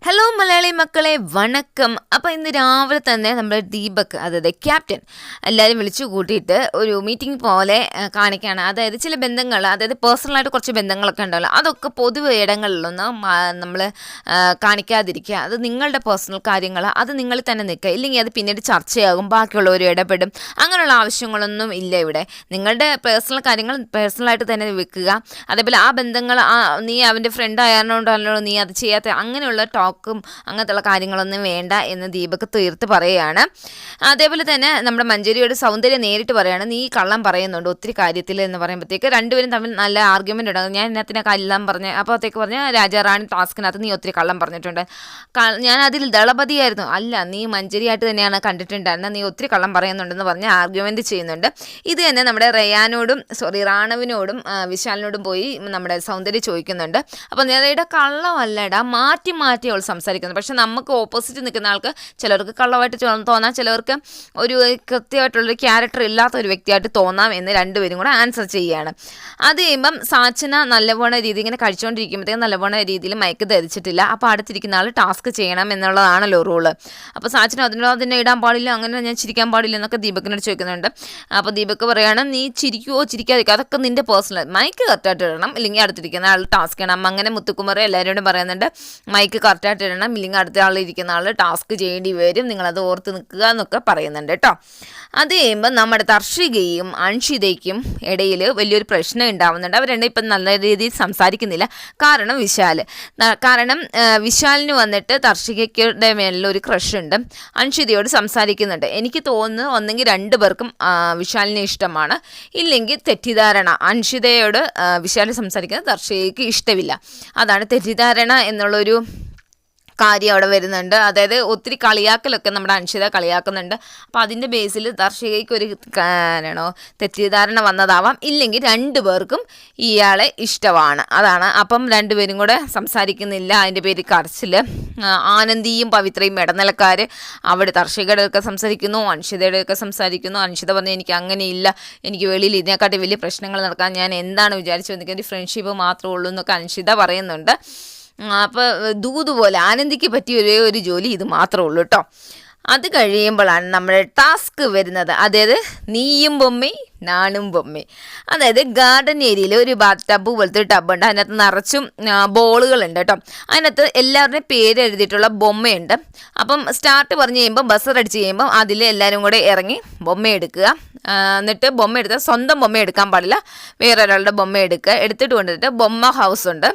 Hello Malayali മക്കളെ വണക്കം. അപ്പോൾ ഇന്ന് രാവിലെ തന്നെ നമ്മുടെ ദീപക്, അതായത് ക്യാപ്റ്റൻ, എല്ലാവരും വിളിച്ചു കൂട്ടിയിട്ട് ഒരു മീറ്റിംഗ് പോലെ കാണിക്കുകയാണ്. അതായത് ചില ബന്ധങ്ങൾ, അതായത് പേഴ്സണലായിട്ട് കുറച്ച് ബന്ധങ്ങളൊക്കെ ഉണ്ടല്ലോ, അതൊക്കെ പൊതു ഇടങ്ങളിലൊന്നും നമ്മൾ കാണിക്കാതിരിക്കുക. അത് നിങ്ങളുടെ പേഴ്സണൽ കാര്യങ്ങൾ, അത് നിങ്ങളിൽ തന്നെ നിൽക്കുക. ഇല്ലെങ്കിൽ അത് പിന്നീട് ചർച്ചയാകും, ബാക്കിയുള്ളവർ ഇടപെടും. അങ്ങനെയുള്ള ആവശ്യങ്ങളൊന്നും ഇല്ല ഇവിടെ. നിങ്ങളുടെ പേഴ്സണൽ കാര്യങ്ങൾ പേഴ്സണലായിട്ട് തന്നെ വെക്കുക. അതേപോലെ ആ ബന്ധങ്ങൾ, നീ അവൻ്റെ ഫ്രണ്ട് ആയതുകൊണ്ടല്ലോ നീ അത് ചെയ്യാത്ത, അങ്ങനെയുള്ള അങ്ങനത്തുള്ള കാര്യങ്ങളൊന്നും വേണ്ട എന്ന് ദീപക് തീർത്ത് പറയുകയാണ്. അതേപോലെ തന്നെ നമ്മുടെ മഞ്ജരിയോട് സൗന്ദര്യം നേരിട്ട് പറയുകയാണ്, നീ കള്ളം പറയുന്നുണ്ട് ഒത്തിരി കാര്യത്തിൽ എന്ന് പറയുമ്പോഴത്തേക്ക് രണ്ടുപേരും തമ്മിൽ നല്ല ആർഗ്യുമെൻ്റ് ഉണ്ടാകും. ഞാൻ ഇതിനകത്തിനെ കള്ളം പറഞ്ഞ് അപ്പോഴത്തേക്ക് പറഞ്ഞ രാജാറാണി ടാസ്കിനകത്ത് നീ ഒത്തിരി കള്ളം പറഞ്ഞിട്ടുണ്ട്, ഞാൻ അതിൽ ദളപതിയായിരുന്നു, അല്ല നീ മഞ്ജരിയായിട്ട് തന്നെയാണ് കണ്ടിട്ടുണ്ടായിരുന്നത്, നീ ഒത്തിരി കള്ളം പറയുന്നുണ്ടെന്ന് പറഞ്ഞ് ആർഗ്യുമെൻ്റ് ചെയ്യുന്നുണ്ട്. ഇത് തന്നെ നമ്മുടെ റാണവിനോടും വിശാലിനോടും പോയി നമ്മുടെ സൗന്ദര്യം ചോദിക്കുന്നുണ്ട്. അപ്പോൾ നേരയുടെ കള്ളമല്ലടാ, മാറ്റി അവൾ സംസാരിക്കുന്നത്. പക്ഷെ നമുക്ക് ഓപ്പോസിറ്റ് നിൽക്കുന്ന ആൾക്ക് ചിലർക്ക് കള്ളമായിട്ട് തോന്നാം, ചിലവർക്ക് ഒരു കൃത്യമായിട്ടുള്ളൊരു ക്യാരക്ടർ ഇല്ലാത്ത ഒരു വ്യക്തിയായിട്ട് തോന്നാം എന്ന് രണ്ടുപേരും കൂടെ ആൻസർ ചെയ്യുകയാണ്. അത് കഴിയുമ്പം സാച്ചന നല്ലപോലെ രീതി ഇങ്ങനെ കഴിച്ചുകൊണ്ടിരിക്കുമ്പോഴത്തേക്കും നല്ലപോലെ രീതിയിൽ മയക്ക് ധരിച്ചിട്ടില്ല. അപ്പോൾ അടുത്തിരിക്കുന്ന ആൾ ടാസ്ക് ചെയ്യണം എന്നുള്ളതാണല്ലോ റൂള്. അപ്പോൾ സാച്ചന അതിനെ ഇടാൻ പാടില്ല, അങ്ങനെ ഞാൻ ചിരിക്കാൻ പാടില്ല എന്നൊക്കെ ദീപകിനോട് ചോദിക്കുന്നുണ്ട്. അപ്പോൾ ദീപക് പറയുകയാണ്, നീ ചിരിക്കുവോ ചിരിക്കാതിരിക്കുക, അതൊക്കെ നിൻ്റെ പേഴ്സണൽ, മൈക്ക് കറക്റ്റായിട്ട് ഇടണം, ഇല്ലെങ്കിൽ അടുത്തിരിക്കുന്ന ആൾ ടാസ്ക് ചെയ്യണം. അങ്ങനെ മുത്തുക്കുമാർ എല്ലാവരോടും പറയുന്നുണ്ട്, മൈക്ക് കറക്റ്റായിട്ട് ഇടണം, ഇല്ലെങ്കിൽ അടുത്ത ആളിരിക്കുന്ന ആൾ ടാസ്ക് ചെയ്യേണ്ടി വരും, നിങ്ങളത് ഓർത്ത് നിൽക്കുക എന്നൊക്കെ പറയുന്നുണ്ട് കേട്ടോ. അത് കഴിയുമ്പോൾ നമ്മുടെ തർഷികയും അൻഷിതയ്ക്കും ഇടയിൽ വലിയൊരു പ്രശ്നം ഉണ്ടാവുന്നുണ്ട്. അവർ രണ്ടും ഇപ്പം നല്ല രീതിയിൽ സംസാരിക്കുന്നില്ല. കാരണം വിശാലിന് വന്നിട്ട് തർഷികയുടെ മേലൊരു ക്രഷ് ഉണ്ട്, അൻഷിതയോട് സംസാരിക്കുന്നുണ്ട്. എനിക്ക് തോന്നുന്നു ഒന്നെങ്കിൽ രണ്ടു പേർക്കും വിശാലിനെ ഇഷ്ടമാണ്, ഇല്ലെങ്കിൽ തെറ്റിദ്ധാരണ, അൻഷിതയോട് വിശാലിന് സംസാരിക്കുന്നത് തർഷികയ്ക്ക് ഇഷ്ടമില്ല. അതാണ് തെറ്റിദ്ധാരണ എന്നുള്ളൊരു കാര്യം അവിടെ വരുന്നുണ്ട്. അതായത് ഒത്തിരി കളിയാക്കലൊക്കെ നമ്മുടെ അൻഷിത കളിയാക്കുന്നുണ്ട്. അപ്പോൾ അതിൻ്റെ ബേസിൽ തർഷികയ്ക്ക് ഒരു തെറ്റിദ്ധാരണ വന്നതാവാം, ഇല്ലെങ്കിൽ രണ്ടു പേർക്കും ഇയാളെ ഇഷ്ടമാണ്, അതാണ്. അപ്പം രണ്ടുപേരും കൂടെ സംസാരിക്കുന്നില്ല, അതിൻ്റെ പേര് കരച്ചിൽ. ആനന്ദിയും പവിത്രയും ഇടനിലക്കാർ അവിടെ തർഷികയുടെ ഒക്കെ സംസാരിക്കുന്നു, അൻഷിതയുടെ ഒക്കെ സംസാരിക്കുന്നു. അൻഷിത പറഞ്ഞു, എനിക്ക് അങ്ങനെയില്ല, എനിക്ക് വെളിയിൽ ഇതിനെക്കാട്ടി വലിയ പ്രശ്നങ്ങൾ നടക്കാൻ ഞാൻ എന്താണ് വിചാരിച്ചു, എനിക്ക് ഫ്രണ്ട്ഷിപ്പ് മാത്രമേ ഉള്ളൂ എന്നൊക്കെ അൻഷിത പറയുന്നുണ്ട്. അപ്പോൾ ദൂതുപോലെ ആനന്ദിക്ക് പറ്റിയ ഒരേ ഒരു ജോലി ഇത് മാത്രമേ ഉള്ളൂ കേട്ടോ. അത് കഴിയുമ്പോഴാണ് നമ്മുടെ ടാസ്ക് വരുന്നത്. അതായത് നീയും ബൊമ്മ നാണും ബൊമ്മ. അതായത് ഗാർഡൻ ഏരിയയിൽ ഒരു ബാത്ത് ടബ് പോലത്തെ ഒരു ടബുണ്ട്, അതിനകത്ത് നിറച്ചും ബോളുകളുണ്ട് കേട്ടോ. അതിനകത്ത് എല്ലാവരുടെയും പേര് എഴുതിയിട്ടുള്ള ബൊമ്മയുണ്ട്. അപ്പം സ്റ്റാർട്ട് പറഞ്ഞ് കഴിയുമ്പോൾ ബസർ അടിച്ച് കഴിയുമ്പോൾ അതിൽ എല്ലാവരും കൂടെ ഇറങ്ങി ബൊമ്മ എടുക്കുക. എന്നിട്ട് ബൊമ്മ എടുത്താൽ സ്വന്തം ബൊമ്മ എടുക്കാൻ പാടില്ല, വേറെ ഒരാളുടെ ബൊമ്മ എടുത്തിട്ട് കൊണ്ടുവന്നിട്ട് ബൊമ്മ ഹൗസ് ഉണ്ട്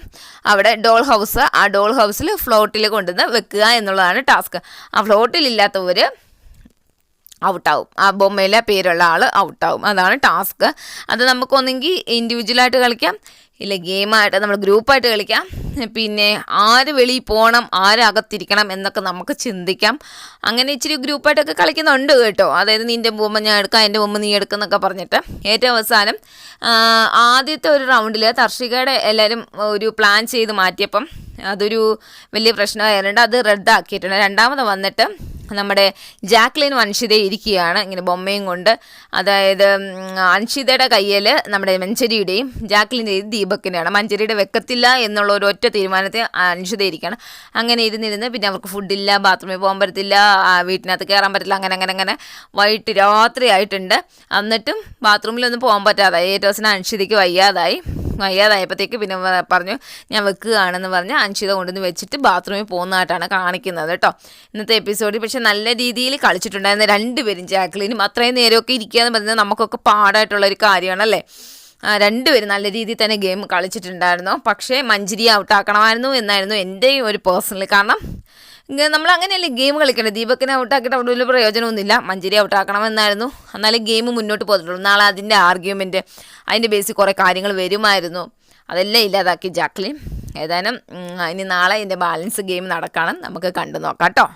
അവിടെ, ഡോൾ ഹൗസ്. ആ ഡോൾ ഹൗസിൽ ഫ്ലോട്ടിൽ കൊണ്ടുവന്ന് വെക്കുക എന്നുള്ളതാണ് ടാസ്ക്. ആ ഫ്ലോട്ടിലില്ലാത്തവർ ഔട്ടാവും, ആ ബൊമ്മയിലെ പേരുള്ള ആൾ ഔട്ടാവും, അതാണ് ടാസ്ക്. അത് നമുക്കൊന്നെങ്കിൽ ഇൻഡിവിജ്വലായിട്ട് കളിക്കാം, ഇല്ല ഗെയിമായിട്ട് നമ്മൾ ഗ്രൂപ്പായിട്ട് കളിക്കാം. പിന്നെ ആര് വെളിയിൽ പോകണം, ആര് അകത്തിരിക്കണം എന്നൊക്കെ നമുക്ക് ചിന്തിക്കാം. അങ്ങനെ ഇച്ചിരി ഗ്രൂപ്പായിട്ടൊക്കെ കളിക്കുന്നുണ്ട് കേട്ടോ. അതായത് നിൻ്റെ ബൊമ്മ ഞാൻ എടുക്കാം, എൻ്റെ ബൊമ്മ നീ എടുക്കുന്നൊക്കെ പറഞ്ഞിട്ട്. ഏറ്റവും അവസാനം ആദ്യത്തെ ഒരു റൗണ്ടിൽ തർഷികയുടെ എല്ലാവരും ഒരു പ്ലാൻ ചെയ്ത് മാറ്റിയപ്പം അതൊരു വലിയ പ്രശ്നമായിട്ടുണ്ട്, അത് റദ്ദാക്കിയിട്ടുണ്ട്. രണ്ടാമത് വന്നിട്ട് നമ്മുടെ ജാക്ലിനും അൻഷിതയും ഇരിക്കുകയാണ് ഇങ്ങനെ ബൊമ്മയും കൊണ്ട്. അതായത് അൻഷിതയുടെ കയ്യിൽ നമ്മുടെ മഞ്ചരിയുടെയും ജാക്ലിൻ്റെയും ദീപക്കിൻ്റെയാണ്. മഞ്ചരിയുടെ വെക്കത്തില്ല എന്നുള്ള ഒരു ഒറ്റ തീരുമാനത്തിൽ അൻഷിത ഇരിക്കുകയാണ്. അങ്ങനെ ഇരുന്നിരുന്ന് പിന്നെ അവർക്ക് ഫുഡില്ല, ബാത്റൂമിൽ പോകാൻ പറ്റത്തില്ല, വീട്ടിനകത്ത് കയറാൻ പറ്റില്ല, അങ്ങനെ വൈകിട്ട് രാത്രി ആയിട്ടുണ്ട്. എന്നിട്ടും ബാത്റൂമിലൊന്നും പോകാൻ പറ്റാതായി. ഏറ്റവും അവസാനം അൻഷിതയ്ക്ക് വയ്യാതായപ്പോഴത്തേക്ക് പിന്നെ പറഞ്ഞു ഞാൻ വെക്കുകയാണെന്ന് പറഞ്ഞ് അൻഷിത കൊണ്ടുവന്ന് വെച്ചിട്ട് ബാത്റൂമിൽ പോകുന്നതായിട്ടാണ് കാണിക്കുന്നത് കേട്ടോ ഇന്നത്തെ എപ്പിസോഡിൽ. പക്ഷെ നല്ല രീതിയിൽ കളിച്ചിട്ടുണ്ടായിരുന്ന രണ്ടുപേരും, ജാക്ലിനും അത്രയും നേരമൊക്കെ ഇരിക്കുക എന്ന് പറയുന്നത് നമുക്കൊക്കെ പാടായിട്ടുള്ളൊരു കാര്യമാണല്ലേ. രണ്ടുപേരും നല്ല രീതിയിൽ തന്നെ ഗെയിം കളിച്ചിട്ടുണ്ടായിരുന്നു. പക്ഷേ മഞ്ജരിയെ ഔട്ടാക്കണമായിരുന്നു എന്നായിരുന്നു എൻ്റെയും ഒരു പേഴ്സണൽ. കാരണം നമ്മൾ അങ്ങനെയല്ലേ ഗെയിം കളിക്കേണ്ടത്. ദീപക്കിനെ ഔട്ടാക്കിയിട്ട് അവിടെ വലിയ പ്രയോജനമൊന്നുമില്ല, മഞ്ജരി ഔട്ടാക്കണമെന്നായിരുന്നു. എന്നാലും ഗെയിം മുന്നോട്ട് പോയിട്ടുള്ളൂ. നാളെ അതിൻ്റെ ആർഗ്യുമെൻറ്റ്, അതിൻ്റെ ബേസിൽ കുറേ കാര്യങ്ങൾ വരുമായിരുന്നു, അതെല്ലാം ഇല്ലാതാക്കി ജാക്ലിൻ. ഏതായാലും ഇനി നാളെ ഇതിൻ്റെ ബാലൻസ് ഗെയിം നടക്കണം, നമുക്ക് കണ്ടു നോക്കാം കേട്ടോ.